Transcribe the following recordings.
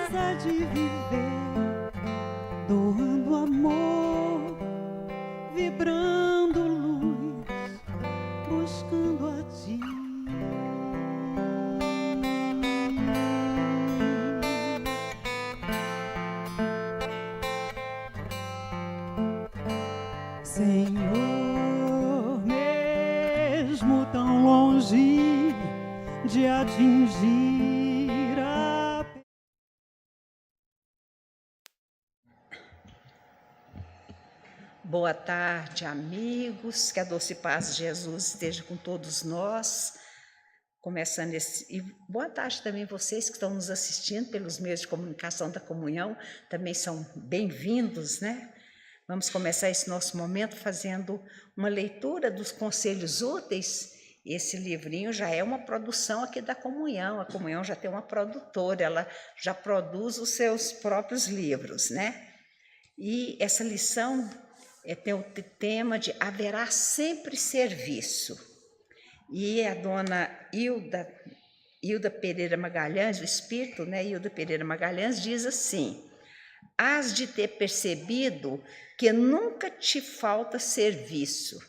beleza de viver, doando amor, vibrando luz, buscando a ti. Senhor, mesmo tão longe de atingir a... Boa tarde, amigos, que a doce paz de Jesus esteja com todos nós, começando e boa tarde também vocês que estão nos assistindo pelos meios de comunicação da comunhão, também são bem-vindos, né? Vamos começar esse nosso momento fazendo uma leitura dos conselhos úteis. Esse livrinho já é uma produção aqui da comunhão, a comunhão já tem uma produtora, ela já produz os seus próprios livros, né? E essa lição tem o tema de haverá sempre serviço. E a dona Hilda Pereira Magalhães, o espírito, né, Hilda Pereira Magalhães, diz assim: hás de ter percebido que nunca te falta serviço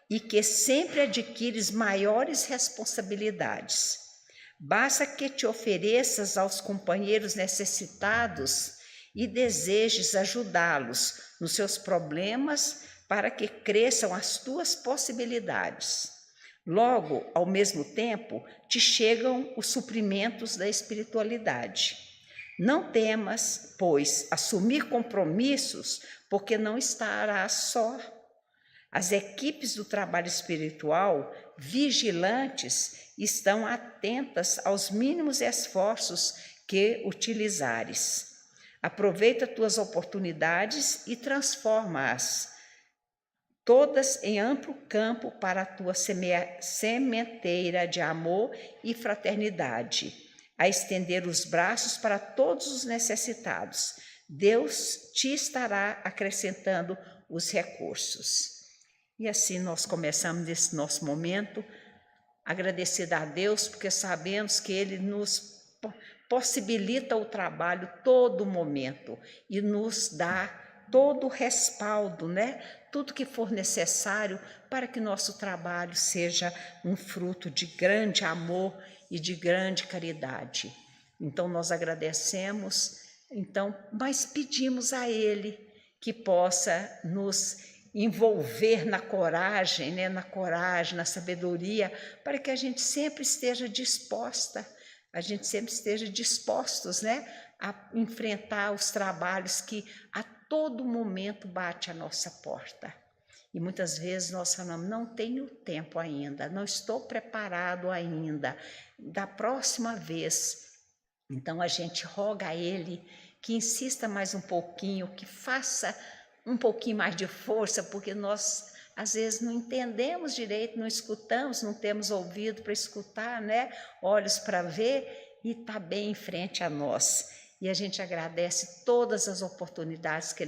e que sempre adquires maiores responsabilidades. Basta que te ofereças aos companheiros necessitados e desejes ajudá-los nos seus problemas para que cresçam as tuas possibilidades. Logo, ao mesmo tempo, te chegam os suprimentos da espiritualidade. Não temas, pois, assumir compromissos, porque não estarás só. As equipes do trabalho espiritual, vigilantes, estão atentas aos mínimos esforços que utilizares. Aproveita tuas oportunidades e transforma-as todas em amplo campo para a tua sementeira de amor e fraternidade, a estender os braços para todos os necessitados. Deus te estará acrescentando os recursos. E assim nós começamos nesse nosso momento, agradecida a Deus, porque sabemos que Ele nos possibilita o trabalho todo momento e nos dá todo o respaldo, né? Tudo que for necessário para que nosso trabalho seja um fruto de grande amor e de grande caridade. Então nós agradecemos, mas pedimos a Ele que possa nos envolver na coragem, né? Na coragem, na sabedoria, para que a gente sempre esteja disposta, dispostos, né? A enfrentar os trabalhos que a todo momento bate à nossa porta. E muitas vezes nós falamos, não tenho tempo ainda, não estou preparado ainda, da próxima vez. Então a gente roga a Ele que insista mais um pouquinho, que faça um pouquinho mais de força, porque nós às vezes não entendemos direito, não escutamos, não temos ouvido para escutar, né? Olhos para ver, e está bem em frente a nós. E a gente agradece todas as oportunidades que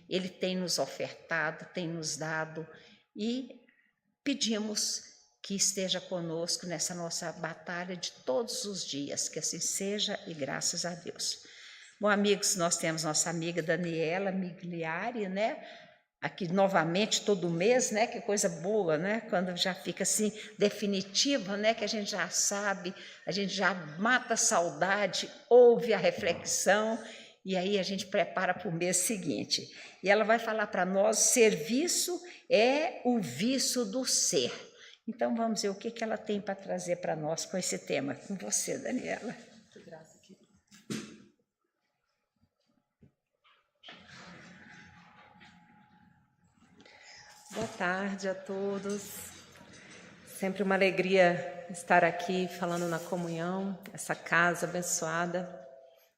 Ele tem nos ofertado, tem nos dado, e pedimos que esteja conosco nessa nossa batalha de todos os dias, que assim seja, e graças a Deus. Bom, amigos, nós temos nossa amiga Daniela Migliari, né? Aqui novamente todo mês, né? Que coisa boa, né? Quando já fica assim definitiva, né? Que a gente já sabe, a gente já mata a saudade, ouve a reflexão e aí a gente prepara para o mês seguinte. E ela vai falar para nós: serviço é o vício do ser. Então vamos ver o que ela tem para trazer para nós com esse tema. Com você, Daniela. Muito graça, querida. Boa tarde a todos. Sempre uma alegria estar aqui falando na comunhão, essa casa abençoada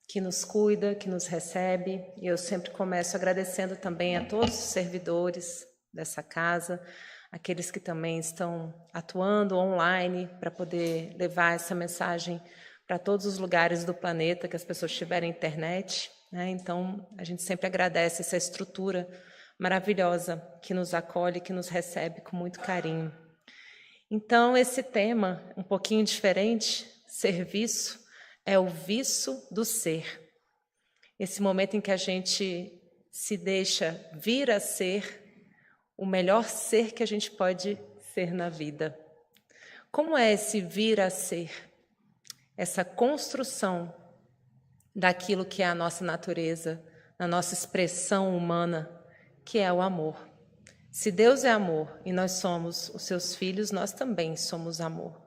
que nos cuida, que nos recebe. E eu sempre começo agradecendo também a todos os servidores dessa casa, aqueles que também estão atuando online para poder levar essa mensagem para todos os lugares do planeta que as pessoas tiverem internet, né? Então, a gente sempre agradece essa estrutura maravilhosa que nos acolhe, que nos recebe com muito carinho. Então, esse tema, um pouquinho diferente, serviço, é o vício do ser. esse momento em que a gente se deixa vir a ser o melhor ser que a gente pode ser na vida. Como é esse vir a ser? Essa construção daquilo que é a nossa natureza, a nossa expressão humana, que é o amor. Se Deus é amor e nós somos os seus filhos, nós também somos amor.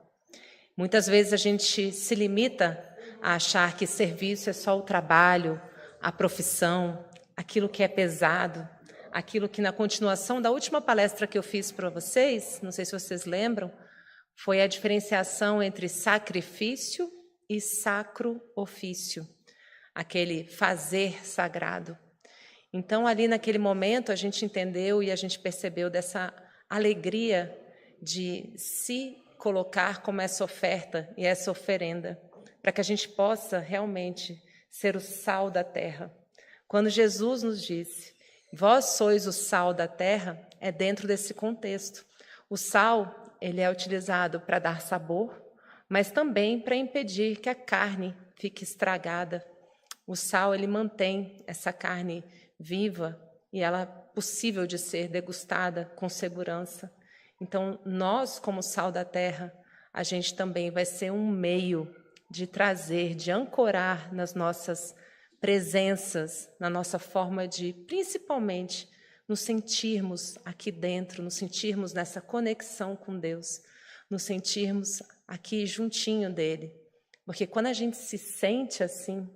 Muitas vezes a gente se limita a achar que serviço é só o trabalho, a profissão, aquilo que é pesado, aquilo que na continuação da última palestra que eu fiz para vocês, não sei se vocês lembram, foi a diferenciação entre sacrifício e sacro ofício, aquele fazer sagrado. Então, ali naquele momento, a gente entendeu e a gente percebeu dessa alegria de se colocar como essa oferta e essa oferenda, para que a gente possa realmente ser o sal da terra. Quando Jesus nos disse, vós sois o sal da terra, é dentro desse contexto. O sal, ele é utilizado para dar sabor, mas também para impedir que a carne fique estragada. O sal, ele mantém essa carne viva e ela é possível de ser degustada com segurança. Então, nós, como sal da terra, a gente também vai ser um meio de trazer, de ancorar nas nossas presenças, na nossa forma de, principalmente, nos sentirmos aqui dentro, nos sentirmos nessa conexão com Deus, nos sentirmos aqui juntinho dele. Porque quando a gente se sente assim,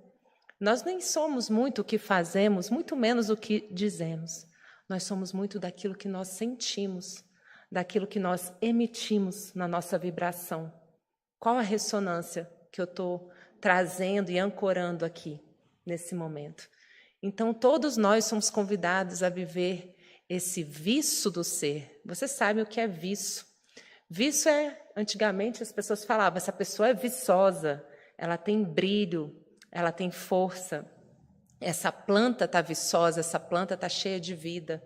nós nem somos muito o que fazemos, muito menos o que dizemos. Nós somos muito daquilo que nós sentimos, daquilo que nós emitimos na nossa vibração. Qual a ressonância que eu estou trazendo e ancorando aqui, nesse momento? Então, todos nós somos convidados a viver esse viço do ser. Você sabe o que é viço? Viço é, antigamente as pessoas falavam, essa pessoa é viçosa, ela tem brilho, ela tem força, essa planta está viçosa, essa planta está cheia de vida.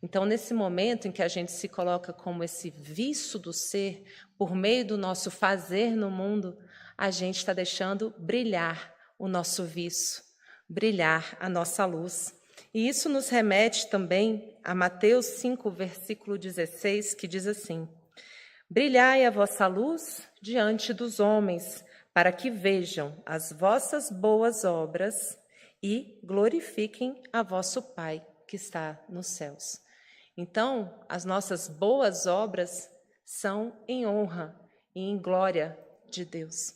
Então, nesse momento em que a gente se coloca como esse viço do ser, por meio do nosso fazer no mundo, a gente está deixando brilhar o nosso viço, brilhar a nossa luz. E isso nos remete também a Mateus 5, versículo 16, que diz assim, brilhai a vossa luz diante dos homens, para que vejam as vossas boas obras e glorifiquem a vosso Pai que está nos céus. Então, as nossas boas obras são em honra e em glória de Deus.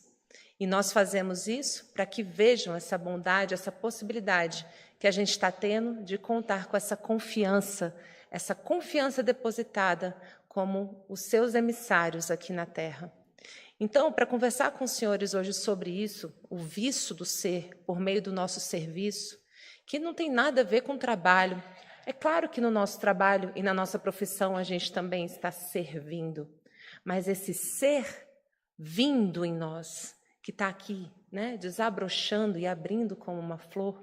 E nós fazemos isso para que vejam essa bondade, essa possibilidade que a gente está tendo de contar com essa confiança depositada como os seus emissários aqui na Terra. Então, para conversar com os senhores hoje sobre isso, o vício do ser, por meio do nosso serviço, que não tem nada a ver com trabalho. É claro que no nosso trabalho e na nossa profissão a gente também está servindo, mas esse ser vindo em nós, que está aqui, né, desabrochando e abrindo como uma flor,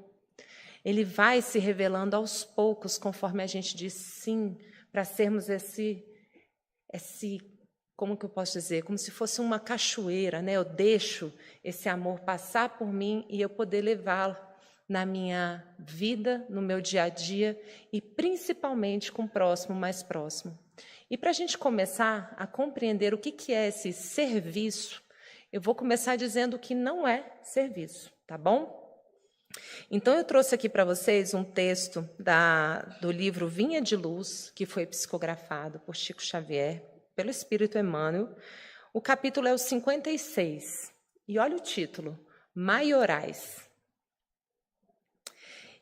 ele vai se revelando aos poucos, conforme a gente diz sim, para sermos esse, como que eu posso dizer? Como se fosse uma cachoeira, né? Eu deixo esse amor passar por mim e eu poder levá-lo na minha vida, no meu dia a dia e principalmente com o próximo, mais próximo. E para a gente começar a compreender o que é esse serviço, eu vou começar dizendo que não é serviço, tá bom? Então, eu trouxe aqui para vocês um texto do livro Vinha de Luz, que foi psicografado por Chico Xavier, pelo Espírito Emmanuel. O capítulo é o 56. E olha o título, Maiorais.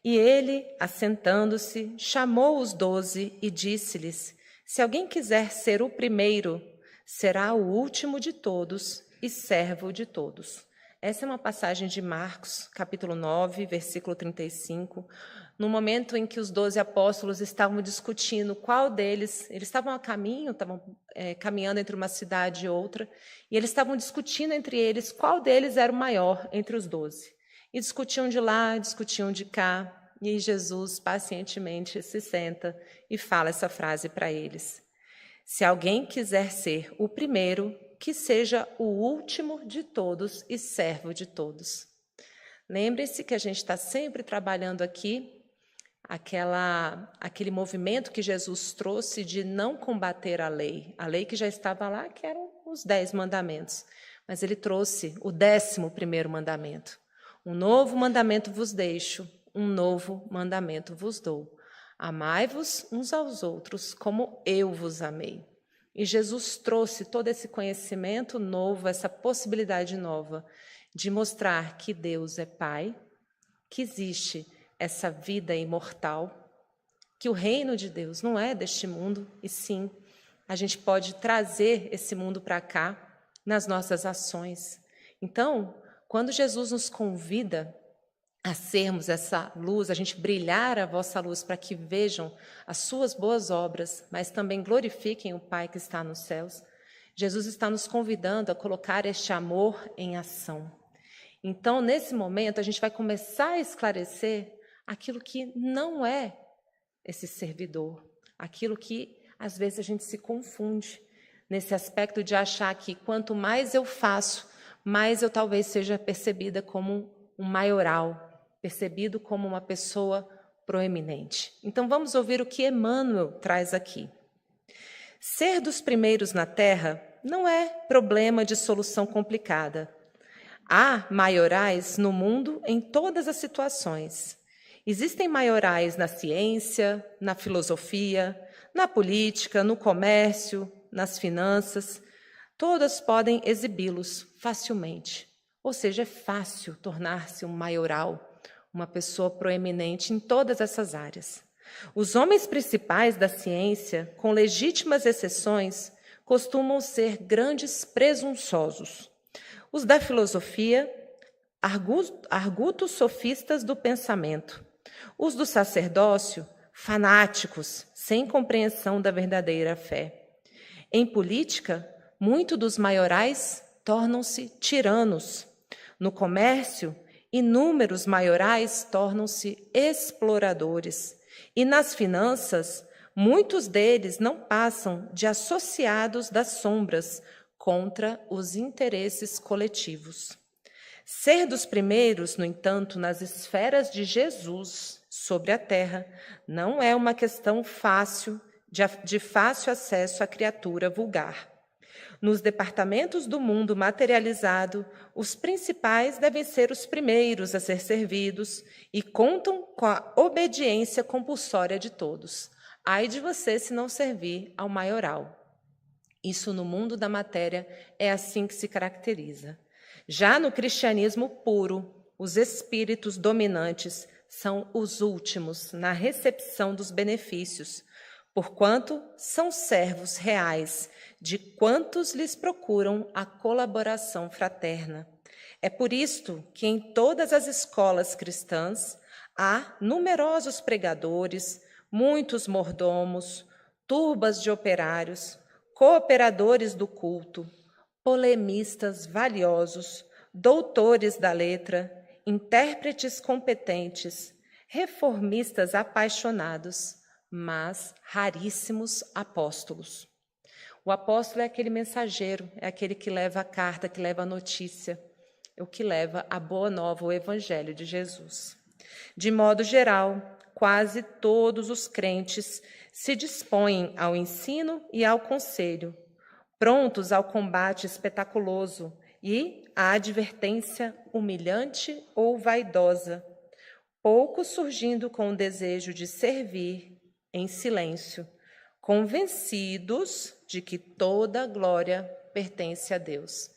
E ele, assentando-se, chamou os 12 e disse-lhes, se alguém quiser ser o primeiro, será o último de todos e servo de todos. Essa é uma passagem de Marcos, capítulo 9, versículo 35, no momento em que os 12 apóstolos estavam discutindo qual deles, eles estavam a caminho, estavam caminhando entre uma cidade e outra, e eles estavam discutindo entre eles qual deles era o maior entre os 12. E discutiam de lá, discutiam de cá, e Jesus pacientemente se senta e fala essa frase para eles. Se alguém quiser ser o primeiro, que seja o último de todos e servo de todos. Lembre-se que a gente está sempre trabalhando aqui aquele movimento que Jesus trouxe de não combater a lei que já estava lá, que eram os 10 mandamentos, mas ele trouxe o 11º mandamento. Um novo mandamento vos deixo, um novo mandamento vos dou. Amai-vos uns aos outros como eu vos amei. E Jesus trouxe todo esse conhecimento novo, essa possibilidade nova de mostrar que Deus é Pai, que existe essa vida imortal, que o reino de Deus não é deste mundo, e sim, a gente pode trazer esse mundo para cá nas nossas ações. Então, quando Jesus nos convida a sermos essa luz, a gente brilhar a vossa luz para que vejam as suas boas obras, mas também glorifiquem o Pai que está nos céus, Jesus está nos convidando a colocar este amor em ação. Então, nesse momento, a gente vai começar a esclarecer aquilo que não é esse servidor, aquilo que às vezes a gente se confunde nesse aspecto de achar que quanto mais eu faço, mais eu talvez seja percebida como um maioral, percebido como uma pessoa proeminente. Então vamos ouvir o que Emmanuel traz aqui. Ser dos primeiros na terra não é problema de solução complicada. Há maiorais no mundo em todas as situações. Existem maiorais na ciência, na filosofia, na política, no comércio, nas finanças. Todas podem exibi-los facilmente. Ou seja, é fácil tornar-se um maioral, uma pessoa proeminente em todas essas áreas. Os homens principais da ciência, com legítimas exceções, costumam ser grandes presunçosos. Os da filosofia, argutos sofistas do pensamento. Os do sacerdócio, fanáticos, sem compreensão da verdadeira fé. Em política, muitos dos maiorais tornam-se tiranos. No comércio, inúmeros maiorais tornam-se exploradores. E nas finanças, muitos deles não passam de associados das sombras contra os interesses coletivos. Ser dos primeiros, no entanto, nas esferas de Jesus sobre a terra, não é uma questão fácil, de fácil acesso à criatura vulgar. Nos departamentos do mundo materializado, os principais devem ser os primeiros a ser servidos e contam com a obediência compulsória de todos. Ai de você se não servir ao maioral. Isso no mundo da matéria é assim que se caracteriza. Já no cristianismo puro, os espíritos dominantes são os últimos na recepção dos benefícios, porquanto são servos reais de quantos lhes procuram a colaboração fraterna. É por isto que em todas as escolas cristãs há numerosos pregadores, muitos mordomos, turbas de operários, cooperadores do culto, polemistas valiosos, doutores da letra, intérpretes competentes, reformistas apaixonados, mas raríssimos apóstolos. O apóstolo é aquele mensageiro, é aquele que leva a carta, que leva a notícia, é o que leva a boa nova, o evangelho de Jesus. De modo geral, quase todos os crentes se dispõem ao ensino e ao conselho, prontos ao combate espetaculoso e à advertência humilhante ou vaidosa, poucos surgindo com o desejo de servir em silêncio, convencidos de que toda a glória pertence a Deus.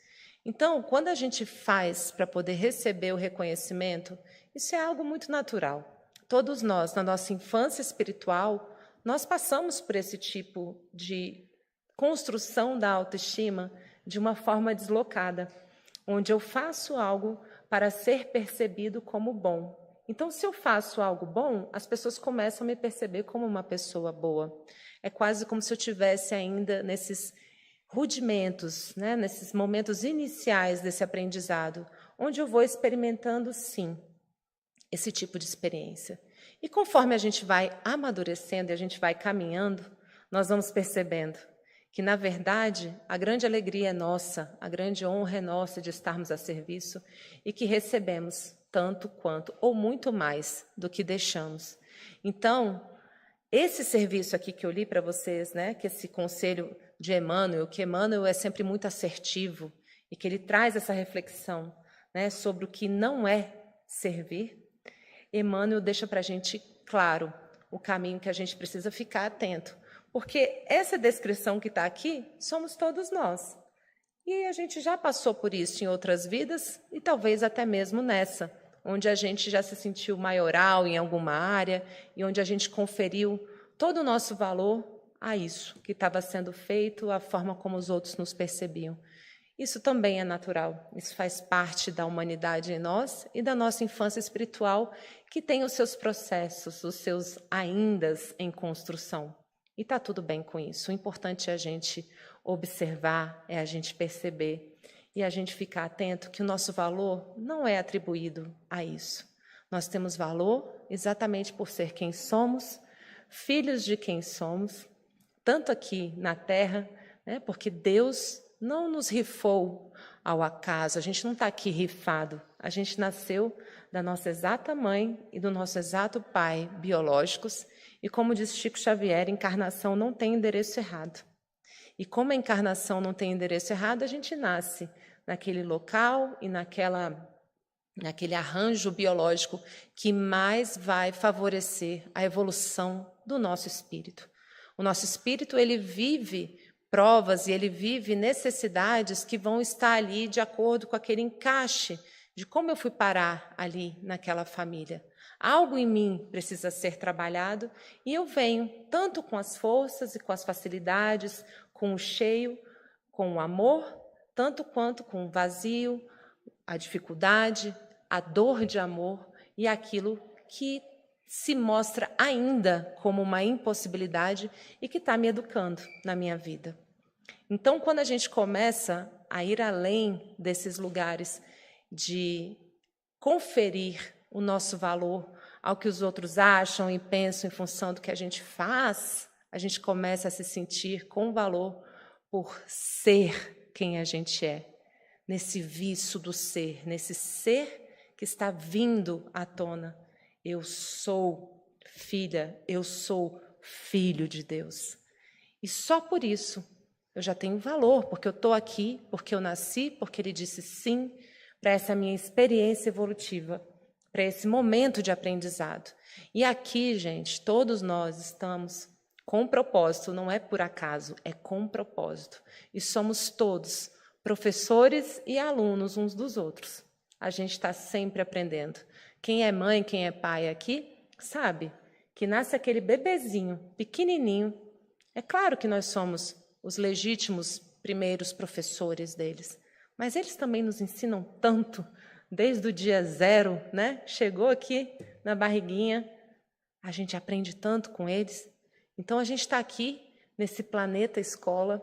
Então, quando a gente faz para poder receber o reconhecimento, isso é algo muito natural. Todos nós, na nossa infância espiritual, nós passamos por esse tipo de construção da autoestima de uma forma deslocada, onde eu faço algo para ser percebido como bom. Então, se eu faço algo bom, as pessoas começam a me perceber como uma pessoa boa. É quase como se eu tivesse ainda nesses rudimentos, né, nesses momentos iniciais desse aprendizado, onde eu vou experimentando, sim, esse tipo de experiência. E conforme a gente vai amadurecendo e a gente vai caminhando, nós vamos percebendo que, na verdade, a grande alegria é nossa, a grande honra é nossa de estarmos a serviço e que recebemos tanto quanto, ou muito mais do que deixamos. Então, esse serviço aqui que eu li para vocês, né, que esse conselho de Emmanuel, que Emmanuel é sempre muito assertivo e que ele traz essa reflexão, né, sobre o que não é servir, Emmanuel deixa para a gente claro o caminho que a gente precisa ficar atento, porque essa descrição que está aqui somos todos nós. E a gente já passou por isso em outras vidas e talvez até mesmo nessa, onde a gente já se sentiu maioral em alguma área e onde a gente conferiu todo o nosso valor a isso que estava sendo feito, a forma como os outros nos percebiam. Isso também é natural, isso faz parte da humanidade em nós e da nossa infância espiritual, que tem os seus processos, os seus aindas em construção. E está tudo bem com isso. O importante é a gente observar, é a gente perceber e a gente ficar atento que o nosso valor não é atribuído a isso. Nós temos valor exatamente por ser quem somos, filhos de quem somos, tanto aqui na Terra, né, porque Deus não nos rifou ao acaso, a gente não está aqui rifado, a gente nasceu da nossa exata mãe e do nosso exato pai biológicos, e como diz Chico Xavier, encarnação não tem endereço errado. E como a encarnação não tem endereço errado, a gente nasce naquele local e naquele arranjo biológico que mais vai favorecer a evolução do nosso espírito. O nosso espírito, ele vive provas e ele vive necessidades que vão estar ali de acordo com aquele encaixe de como eu fui parar ali naquela família. Algo em mim precisa ser trabalhado e eu venho tanto com as forças e com as facilidades, com o cheio, com o amor, tanto quanto com o vazio, a dificuldade, a dor de amor e aquilo que se mostra ainda como uma impossibilidade e que está me educando na minha vida. Então, quando a gente começa a ir além desses lugares de conferir o nosso valor ao que os outros acham e pensam em função do que a gente faz, a gente começa a se sentir com valor por ser quem a gente é, nesse vício do ser, nesse ser que está vindo à tona. Eu sou filha, eu sou filho de Deus. E só por isso eu já tenho valor, porque eu estou aqui, porque eu nasci, porque Ele disse sim para essa minha experiência evolutiva, para esse momento de aprendizado. E aqui, gente, todos nós estamos com propósito, não é por acaso, é com propósito. E somos todos professores e alunos uns dos outros. A gente está sempre aprendendo. Quem é mãe, quem é pai aqui, sabe que nasce aquele bebezinho, pequenininho. É claro que nós somos os legítimos primeiros professores deles, mas eles também nos ensinam tanto, desde o dia zero, né? Chegou aqui na barriguinha, a gente aprende tanto com eles. Então, a gente está aqui, nesse planeta escola,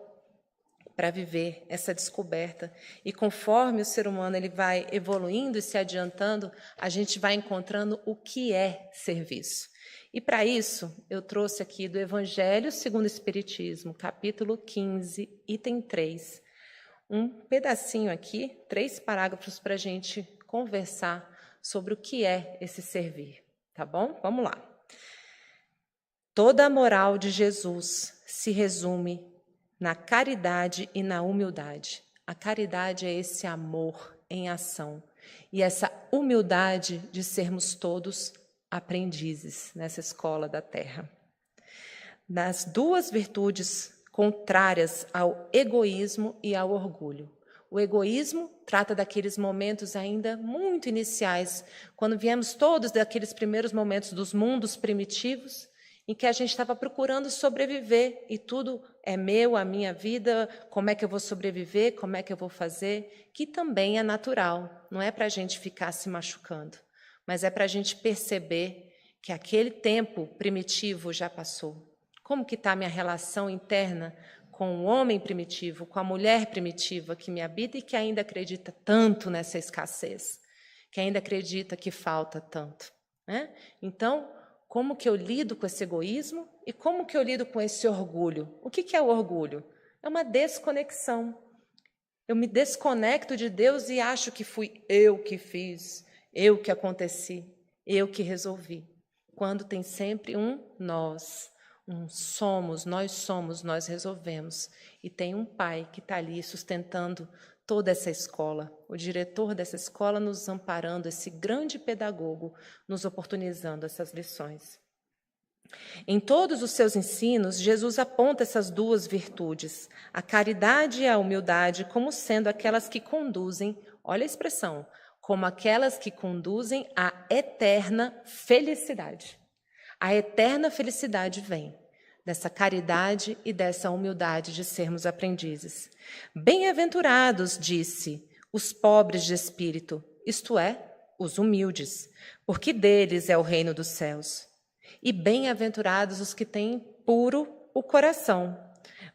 para viver essa descoberta. E conforme o ser humano ele vai evoluindo e se adiantando, a gente vai encontrando o que é serviço. E para isso, eu trouxe aqui do Evangelho segundo o Espiritismo, capítulo 15, item 3, um pedacinho aqui, 3 parágrafos para a gente conversar sobre o que é esse servir, tá bom? Vamos lá. Toda a moral de Jesus se resume na caridade e na humildade. A caridade é esse amor em ação e essa humildade de sermos todos aprendizes nessa escola da terra. Das duas virtudes contrárias ao egoísmo e ao orgulho. O egoísmo trata daqueles momentos ainda muito iniciais, quando viemos todos daqueles primeiros momentos dos mundos primitivos, em que a gente estava procurando sobreviver, e tudo é meu, a minha vida, como é que eu vou sobreviver, como é que eu vou fazer, que também é natural, não é para a gente ficar se machucando, mas é para a gente perceber que aquele tempo primitivo já passou. Como que está a minha relação interna com o homem primitivo, com a mulher primitiva que me habita e que ainda acredita tanto nessa escassez, que ainda acredita que falta tanto, né? Então, como que eu lido com esse egoísmo e como que eu lido com esse orgulho? O que é o orgulho? É uma desconexão. Eu me desconecto de Deus e acho que fui eu que fiz, eu que aconteci, eu que resolvi. Quando tem sempre um nós, um somos, nós resolvemos. E tem um pai que está ali sustentando toda essa escola, o diretor dessa escola nos amparando, esse grande pedagogo nos oportunizando essas lições. Em todos os seus ensinos, Jesus aponta essas duas virtudes, a caridade e a humildade, como sendo aquelas que conduzem, olha a expressão, como aquelas que conduzem à eterna felicidade. A eterna felicidade vem dessa caridade e dessa humildade de sermos aprendizes. Bem-aventurados, disse, os pobres de espírito, isto é, os humildes, porque deles é o reino dos céus. E bem-aventurados os que têm puro o coração.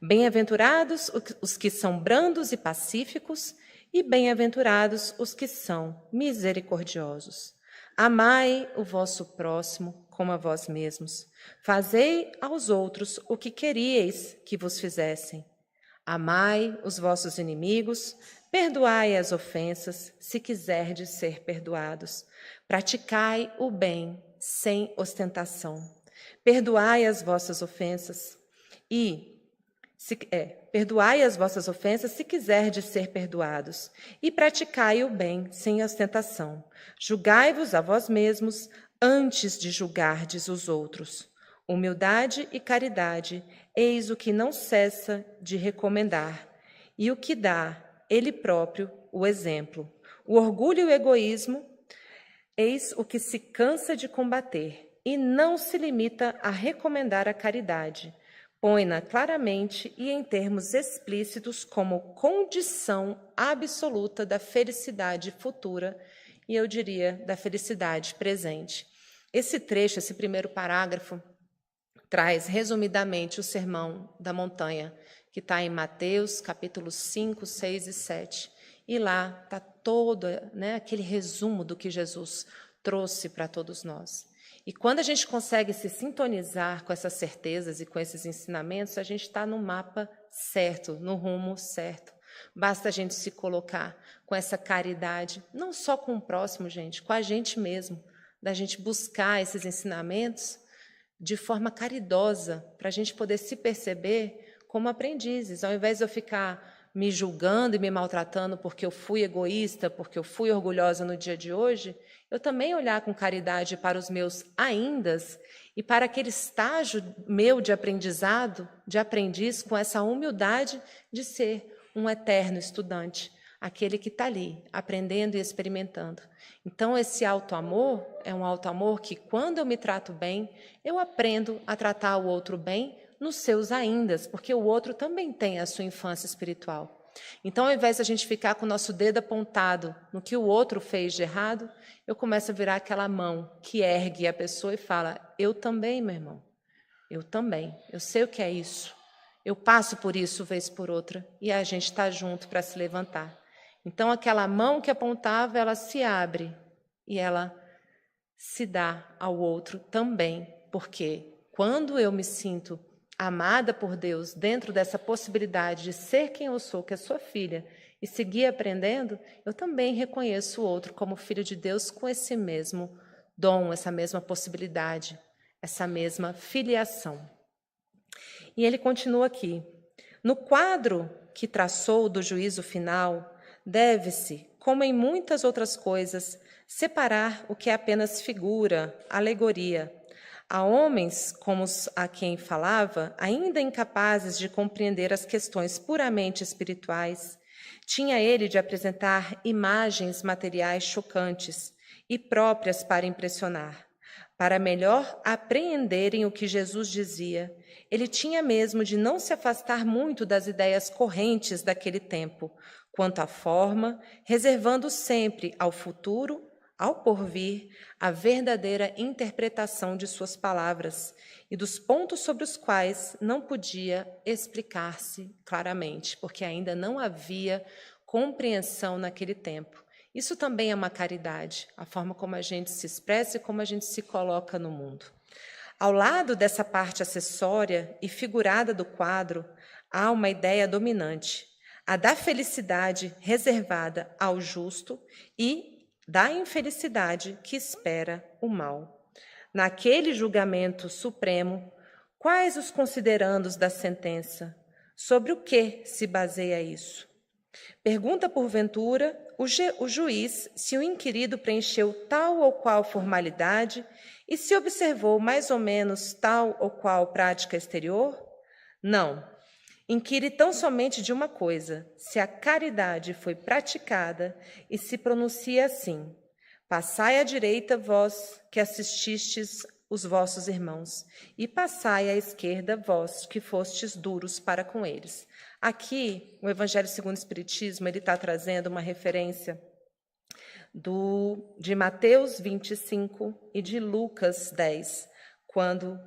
Bem-aventurados os que são brandos e pacíficos, e bem-aventurados os que são misericordiosos. Amai o vosso próximo como a vós mesmos. Fazei aos outros o que queríeis que vos fizessem. Amai os vossos inimigos, perdoai as ofensas, se quiserdes ser perdoados. Praticai o bem sem ostentação. Perdoai as vossas ofensas perdoai as vossas ofensas se quiserdes ser perdoados, e praticai o bem sem ostentação. Julgai-vos a vós mesmos antes de julgardes os outros. Humildade e caridade, eis o que não cessa de recomendar, e o que dá, ele próprio, o exemplo. O orgulho e o egoísmo, eis o que se cansa de combater, e não se limita a recomendar a caridade. Põe-na claramente e em termos explícitos como condição absoluta da felicidade futura e, eu diria, da felicidade presente. Esse trecho, esse primeiro parágrafo, traz resumidamente o Sermão da Montanha, que está em Mateus, capítulos 5, 6 e 7. E lá está todo aquele resumo do que Jesus trouxe para todos nós. E quando a gente consegue se sintonizar com essas certezas e com esses ensinamentos, a gente está no mapa certo, no rumo certo. Basta a gente se colocar com essa caridade, não só com o próximo, gente, com a gente mesmo, da gente buscar esses ensinamentos de forma caridosa, para a gente poder se perceber como aprendizes, ao invés de eu ficar me julgando e me maltratando porque eu fui egoísta, porque eu fui orgulhosa no dia de hoje, eu também olhar com caridade para os meus aindas e para aquele estágio meu de aprendizado, de aprendiz, com essa humildade de ser um eterno estudante, aquele que está ali, aprendendo e experimentando. Então, esse auto-amor é um auto-amor que, quando eu me trato bem, eu aprendo a tratar o outro bem nos seus aindas, porque o outro também tem a sua infância espiritual. Então, ao invés de a gente ficar com o nosso dedo apontado no que o outro fez de errado, eu começo a virar aquela mão que ergue a pessoa e fala, eu também, meu irmão, eu também, eu sei o que é isso, eu passo por isso vez por outra, e a gente está junto para se levantar. Então, aquela mão que apontava, ela se abre e ela se dá ao outro também, porque quando eu me sinto amada por Deus, dentro dessa possibilidade de ser quem eu sou, que é sua filha, e seguir aprendendo, eu também reconheço o outro como filho de Deus com esse mesmo dom, essa mesma possibilidade, essa mesma filiação. E ele continua aqui. No quadro que traçou do juízo final, deve-se, como em muitas outras coisas, separar o que é apenas figura, alegoria. Há homens, como os a quem falava, ainda incapazes de compreender as questões puramente espirituais. Tinha ele de apresentar imagens materiais chocantes e próprias para impressionar. Para melhor apreenderem o que Jesus dizia, ele tinha mesmo de não se afastar muito das ideias correntes daquele tempo, quanto à forma, reservando sempre ao futuro, ao porvir, a verdadeira interpretação de suas palavras e dos pontos sobre os quais não podia explicar-se claramente, porque ainda não havia compreensão naquele tempo. Isso também é uma caridade, a forma como a gente se expressa e como a gente se coloca no mundo. Ao lado dessa parte acessória e figurada do quadro, há uma ideia dominante, a da felicidade reservada ao justo e da infelicidade que espera o mal. Naquele julgamento supremo, quais os considerandos da sentença? Sobre o que se baseia isso? Pergunta, porventura, o juiz se o inquirido preencheu tal ou qual formalidade e se observou mais ou menos tal ou qual prática exterior? Não. Inquire tão somente de uma coisa, se a caridade foi praticada, e se pronuncia assim: passai à direita, vós que assististes os vossos irmãos, e passai à esquerda, vós que fostes duros para com eles. Aqui, o Evangelho segundo o Espiritismo, ele está trazendo uma referência de Mateus 25 e de Lucas 10, quando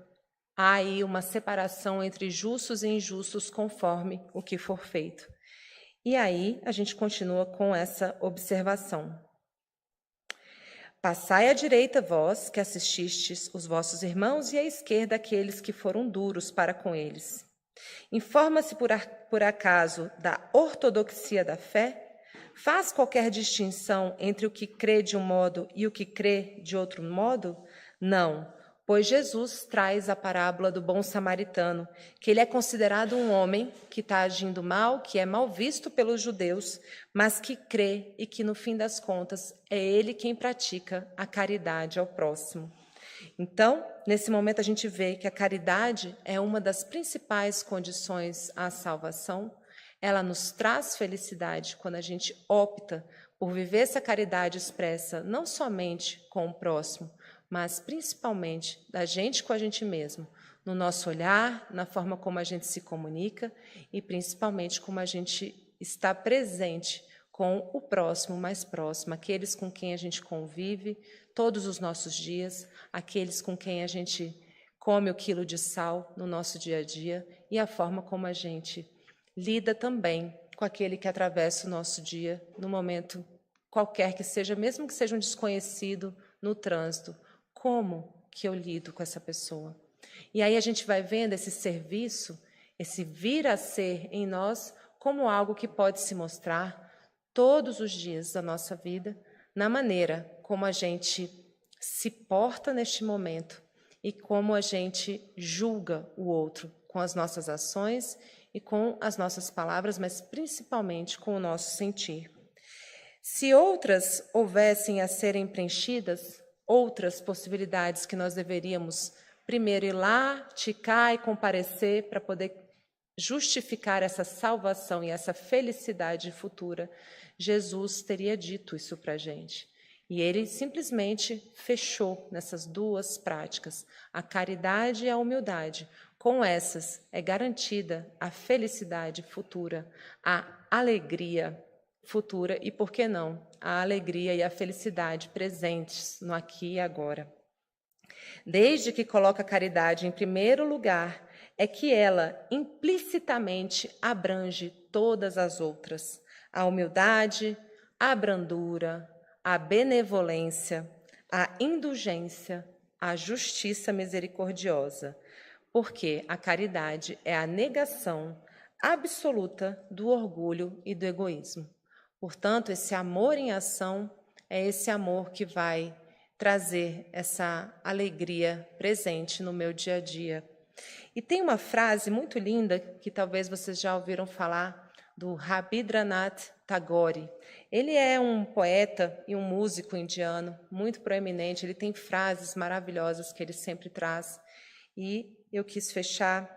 há aí uma separação entre justos e injustos conforme o que for feito. E aí a gente continua com essa observação. Passai à direita, vós que assististes os vossos irmãos, e à esquerda aqueles que foram duros para com eles. Informa-se por acaso da ortodoxia da fé? Faz qualquer distinção entre o que crê de um modo e o que crê de outro modo? Não, pois Jesus traz a parábola do bom samaritano, que ele é considerado um homem que está agindo mal, que é mal visto pelos judeus, mas que crê e que, no fim das contas, é ele quem pratica a caridade ao próximo. Então, nesse momento, a gente vê que a caridade é uma das principais condições à salvação. Ela nos traz felicidade quando a gente opta por viver essa caridade expressa não somente com o próximo, mas principalmente da gente com a gente mesmo, no nosso olhar, na forma como a gente se comunica e principalmente como a gente está presente com o próximo mais próximo, aqueles com quem a gente convive todos os nossos dias, aqueles com quem a gente come o quilo de sal no nosso dia a dia e a forma como a gente lida também com aquele que atravessa o nosso dia no momento qualquer que seja, mesmo que seja um desconhecido no trânsito. Como que eu lido com essa pessoa? E aí a gente vai vendo esse serviço, esse vir a ser em nós, como algo que pode se mostrar todos os dias da nossa vida, na maneira como a gente se porta neste momento e como a gente julga o outro com as nossas ações e com as nossas palavras, mas principalmente com o nosso sentir. Se outras houvessem a serem preenchidas, outras possibilidades que nós deveríamos primeiro ir lá, ticar e comparecer para poder justificar essa salvação e essa felicidade futura, Jesus teria dito isso para a gente. E ele simplesmente fechou nessas duas práticas, a caridade e a humildade. Com essas é garantida a felicidade futura, a alegria futura e, por que não, a alegria e a felicidade presentes no aqui e agora. Desde que coloca a caridade em primeiro lugar, é que ela implicitamente abrange todas as outras. A humildade, a brandura, a benevolência, a indulgência, a justiça misericordiosa, porque a caridade é a negação absoluta do orgulho e do egoísmo. Portanto, esse amor em ação é esse amor que vai trazer essa alegria presente no meu dia a dia. E tem uma frase muito linda que talvez vocês já ouviram falar, do Rabindranath Tagore. Ele é um poeta e um músico indiano muito proeminente, ele tem frases maravilhosas que ele sempre traz. E eu quis fechar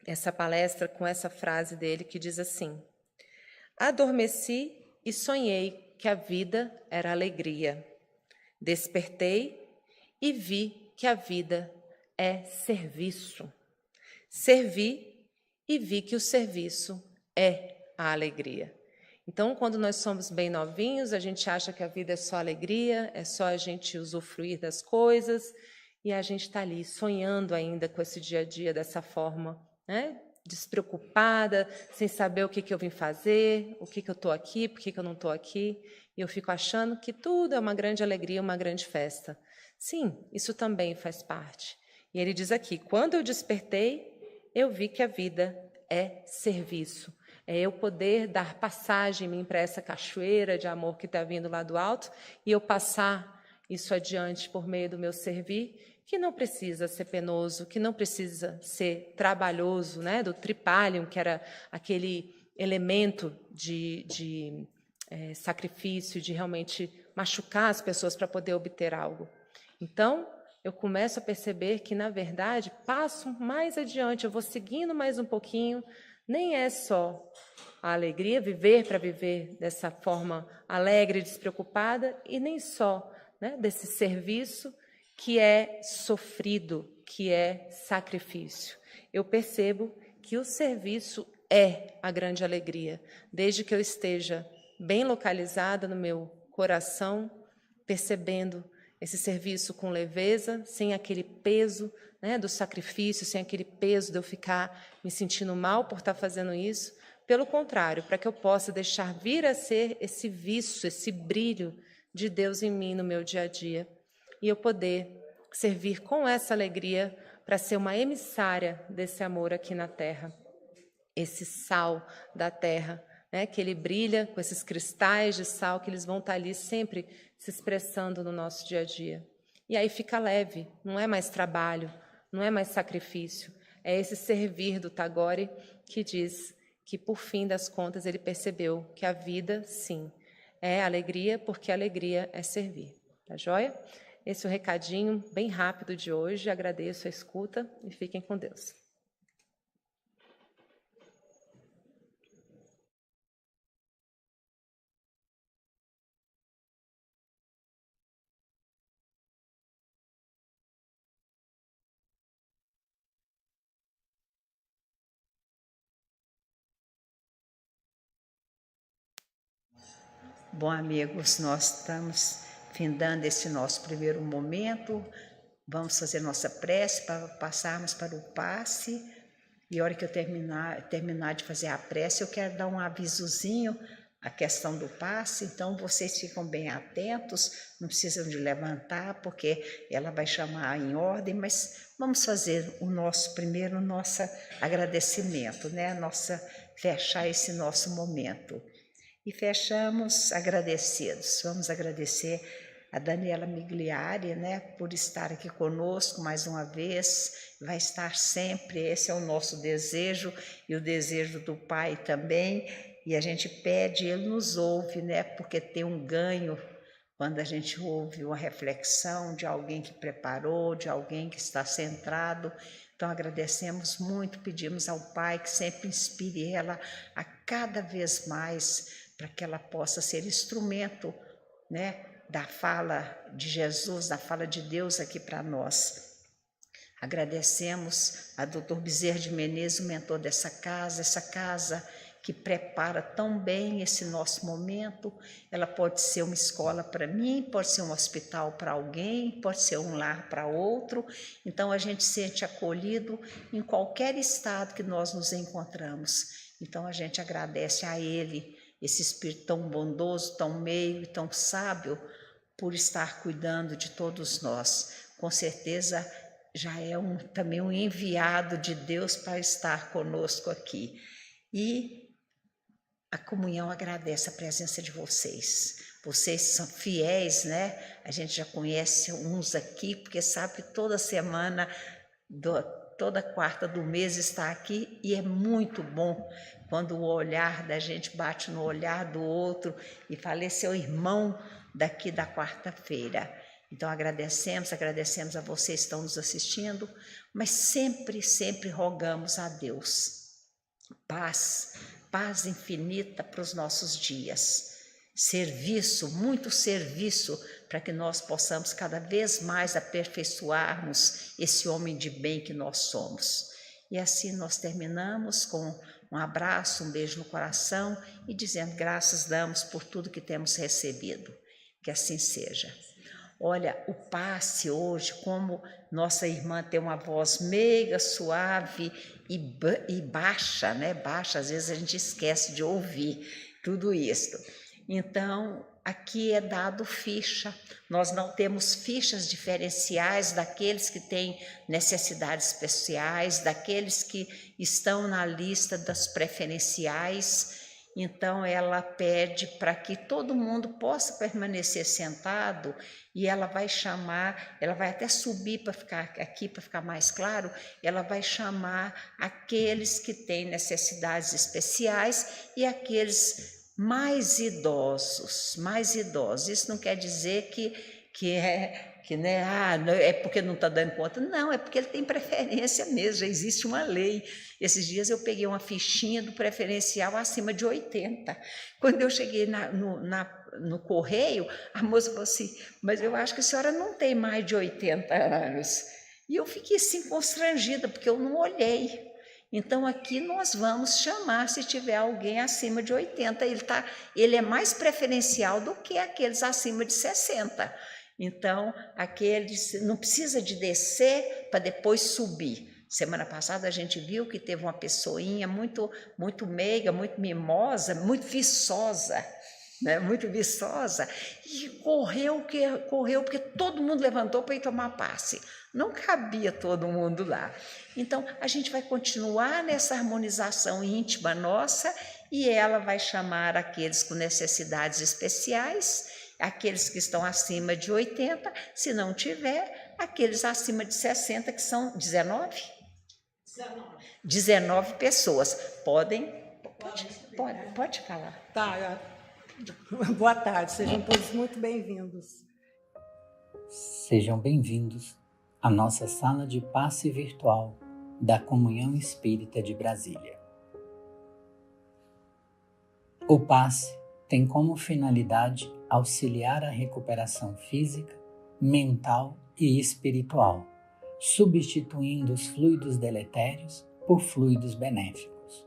essa palestra com essa frase dele que diz assim: adormeci e sonhei que a vida era alegria. Despertei e vi que a vida é serviço. Servi e vi que o serviço é a alegria. Então, quando nós somos bem novinhos, a gente acha que a vida é só alegria, é só a gente usufruir das coisas, e a gente está ali sonhando ainda com esse dia a dia dessa forma, né? Despreocupada, sem saber o que eu vim fazer, o que eu estou aqui, por que eu não estou aqui, e eu fico achando que tudo é uma grande alegria, uma grande festa. Sim, isso também faz parte. E ele diz aqui, quando eu despertei, eu vi que a vida é serviço. É eu poder dar passagem em mim para essa cachoeira de amor que está vindo lá do alto e eu passar isso adiante por meio do meu servir, que não precisa ser penoso, que não precisa ser trabalhoso, né? Do tripalium, que era aquele elemento de sacrifício, de realmente machucar as pessoas para poder obter algo. Então, eu começo a perceber que, na verdade, passo mais adiante, eu vou seguindo mais um pouquinho, nem é só a alegria, viver para viver dessa forma alegre, despreocupada, e nem só, né, desse serviço que é sofrido, que é sacrifício. Eu percebo que o serviço é a grande alegria, desde que eu esteja bem localizada no meu coração, percebendo esse serviço com leveza, sem aquele peso, né, do sacrifício, sem aquele peso de eu ficar me sentindo mal por estar fazendo isso. Pelo contrário, para que eu possa deixar vir a ser esse vício, esse brilho de Deus em mim no meu dia a dia, e eu poder servir com essa alegria para ser uma emissária desse amor aqui na terra, esse sal da terra, né, que ele brilha com esses cristais de sal que eles vão estar ali sempre se expressando no nosso dia a dia. E aí fica leve, não é mais trabalho, não é mais sacrifício, é esse servir do Tagore que diz que, por fim das contas, ele percebeu que a vida, sim, é alegria, porque alegria é servir. Tá joia? Esse é o recadinho bem rápido de hoje. Agradeço a escuta e fiquem com Deus. Bom, amigos, nós estamos findando esse nosso primeiro momento. Vamos fazer nossa prece para passarmos para o passe. E a hora que eu terminar de fazer a prece, eu quero dar um avisozinho, a questão do passe. Então, vocês ficam bem atentos, não precisam de levantar, porque ela vai chamar em ordem, mas vamos fazer o nosso agradecimento, né? Fechar esse nosso momento. E fechamos agradecidos. Vamos agradecer a Daniela Migliari, né, por estar aqui conosco mais uma vez, vai estar sempre, esse é o nosso desejo e o desejo do Pai também, e a gente pede, Ele nos ouve, né, porque tem um ganho quando a gente ouve uma reflexão de alguém que preparou, de alguém que está centrado. Então agradecemos muito, pedimos ao Pai que sempre inspire ela a cada vez mais, para que ela possa ser instrumento, né, da fala de Jesus, da fala de Deus aqui para nós. Agradecemos a Dr. Bezerra de Menezes, o mentor dessa casa, essa casa que prepara tão bem esse nosso momento. Ela pode ser uma escola para mim, pode ser um hospital para alguém, pode ser um lar para outro. Então a gente se sente acolhido em qualquer estado que nós nos encontramos. Então a gente agradece a Ele, esse Espírito tão bondoso, tão meio e tão sábio, por estar cuidando de todos nós. Com certeza já é também um enviado de Deus para estar conosco aqui. E a comunhão agradece a presença de vocês. Vocês são fiéis, né? A gente já conhece uns aqui, porque sabe que toda semana, toda quarta do mês está aqui, e é muito bom quando o olhar da gente bate no olhar do outro e fala, esse é o irmão daqui da quarta-feira. Então agradecemos a vocês que estão nos assistindo, mas sempre, sempre rogamos a Deus paz infinita para os nossos dias, serviço, muito serviço, para que nós possamos cada vez mais aperfeiçoarmos esse homem de bem que nós somos. E assim nós terminamos com um abraço, um beijo no coração e dizendo graças damos por tudo que temos recebido. Que assim seja. Olha, o passe hoje, como nossa irmã tem uma voz meiga, suave e baixa, né? Baixa, às vezes a gente esquece de ouvir tudo isso. Então, aqui é dado ficha. Nós não temos fichas diferenciais daqueles que têm necessidades especiais, daqueles que estão na lista das preferenciais. Então, ela pede para que todo mundo possa permanecer sentado e ela vai chamar, ela vai até subir para ficar aqui, para ficar mais claro, ela vai chamar aqueles que têm necessidades especiais e aqueles mais idosos, mais idosos. Isso não quer dizer é porque não está dando conta. Não, é porque ele tem preferência mesmo, já existe uma lei. Esses dias eu peguei uma fichinha do preferencial acima de 80. Quando eu cheguei no correio, a moça falou assim, mas eu acho que a senhora não tem mais de 80 anos. E eu fiquei assim constrangida, porque eu não olhei. Então, aqui nós vamos chamar se tiver alguém acima de 80. Ele é mais preferencial do que aqueles acima de 60. Então, aqueles não precisa de descer para depois subir. Semana passada a gente viu que teve uma pessoinha muito meiga, muito mimosa, muito viçosa, né? Muito viçosa, e correu porque todo mundo levantou para ir tomar passe. Não cabia todo mundo lá. Então, a gente vai continuar nessa harmonização íntima nossa e ela vai chamar aqueles com necessidades especiais, aqueles que estão acima de 80, se não tiver, aqueles acima de 60, que são 19? 19 pessoas. Pode falar. Tá. Boa tarde, sejam todos muito bem-vindos. Sejam bem-vindos à nossa sala de passe virtual da Comunhão Espírita de Brasília. O passe tem como finalidade auxiliar a recuperação física, mental e espiritual, substituindo os fluidos deletérios por fluidos benéficos.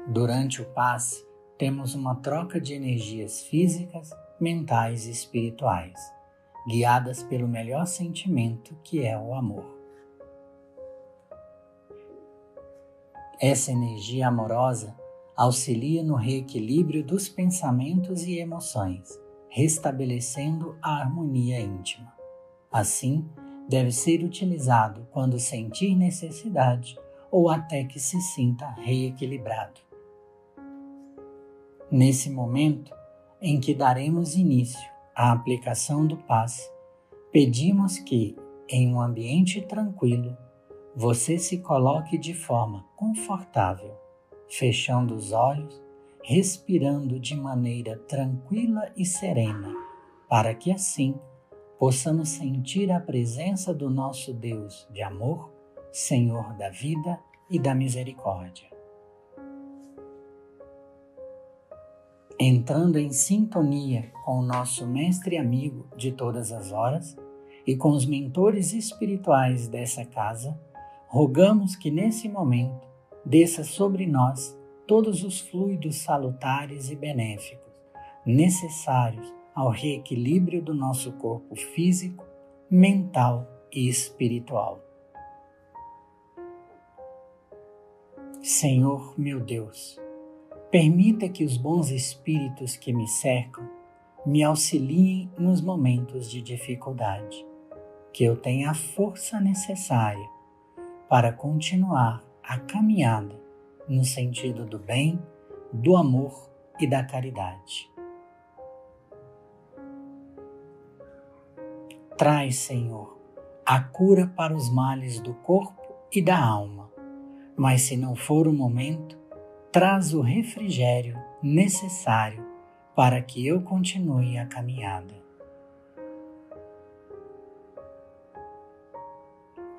Durante o passe, temos uma troca de energias físicas, mentais e espirituais, guiadas pelo melhor sentimento, que é o amor. Essa energia amorosa auxilia no reequilíbrio dos pensamentos e emoções, restabelecendo a harmonia íntima. Assim, deve ser utilizado quando sentir necessidade ou até que se sinta reequilibrado. Nesse momento em que daremos início à aplicação do passe, pedimos que, em um ambiente tranquilo, você se coloque de forma confortável, fechando os olhos, respirando de maneira tranquila e serena, para que assim possamos sentir a presença do nosso Deus de amor, Senhor da vida e da misericórdia. Entrando em sintonia com o nosso mestre e amigo de todas as horas e com os mentores espirituais dessa casa, rogamos que nesse momento desça sobre nós todos os fluidos salutares e benéficos necessários ao reequilíbrio do nosso corpo físico, mental e espiritual. Senhor meu Deus, permita que os bons espíritos que me cercam me auxiliem nos momentos de dificuldade, que eu tenha a força necessária para continuar a caminhada no sentido do bem, do amor e da caridade. Traz, Senhor, a cura para os males do corpo e da alma, mas se não for o momento, traz o refrigério necessário para que eu continue a caminhada.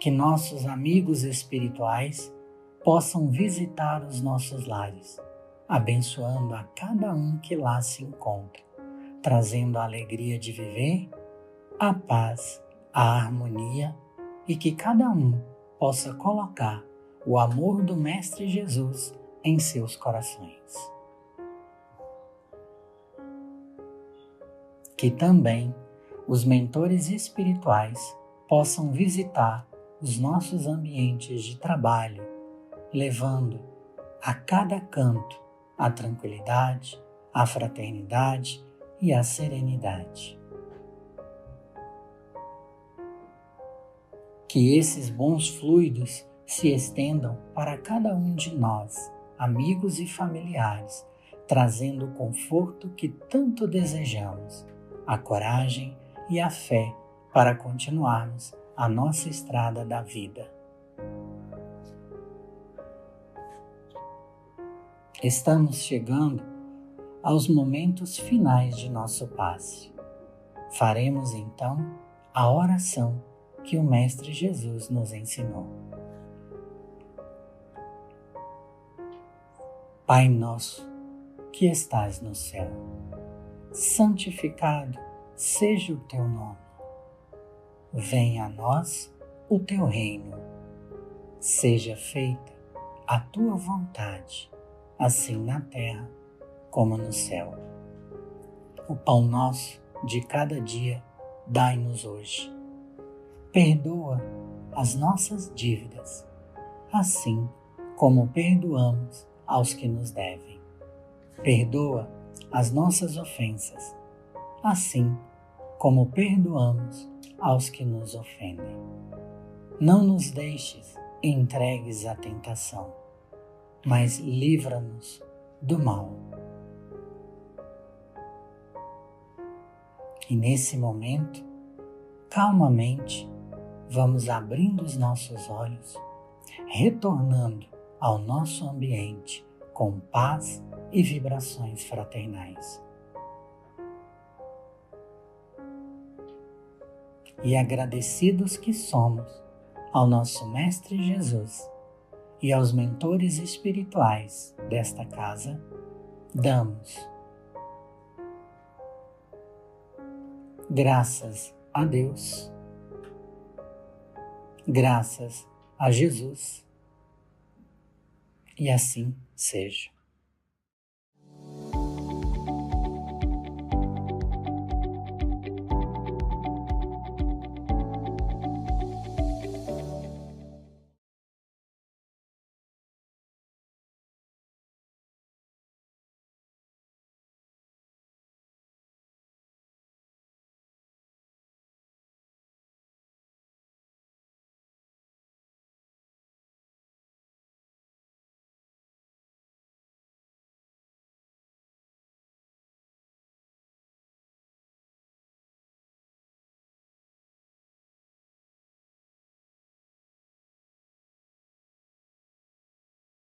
Que nossos amigos espirituais possam visitar os nossos lares, abençoando a cada um que lá se encontra, trazendo a alegria de viver, a paz, a harmonia e que cada um possa colocar o amor do Mestre Jesus em seus corações. Que também os mentores espirituais possam visitar os nossos ambientes de trabalho, levando a cada canto a tranquilidade, a fraternidade e a serenidade. Que esses bons fluidos se estendam para cada um de nós, amigos e familiares, trazendo o conforto que tanto desejamos, a coragem e a fé para continuarmos a nossa estrada da vida. Estamos chegando aos momentos finais de nosso passe. Faremos então a oração que o Mestre Jesus nos ensinou. Pai nosso, que estás no céu, santificado seja o teu nome. Venha a nós o teu reino. Seja feita a tua vontade, assim na terra como no céu. O pão nosso de cada dia dai-nos hoje. Perdoa as nossas dívidas, assim como perdoamos aos que nos devem. Perdoa as nossas ofensas, assim como perdoamos aos que nos ofendem. Não nos deixes entregues à tentação, mas livra-nos do mal. E nesse momento, calmamente, vamos abrindo os nossos olhos, retornando ao nosso ambiente com paz e vibrações fraternais. E agradecidos que somos ao nosso Mestre Jesus e aos mentores espirituais desta casa, damos graças a Deus, graças a Jesus, e assim seja.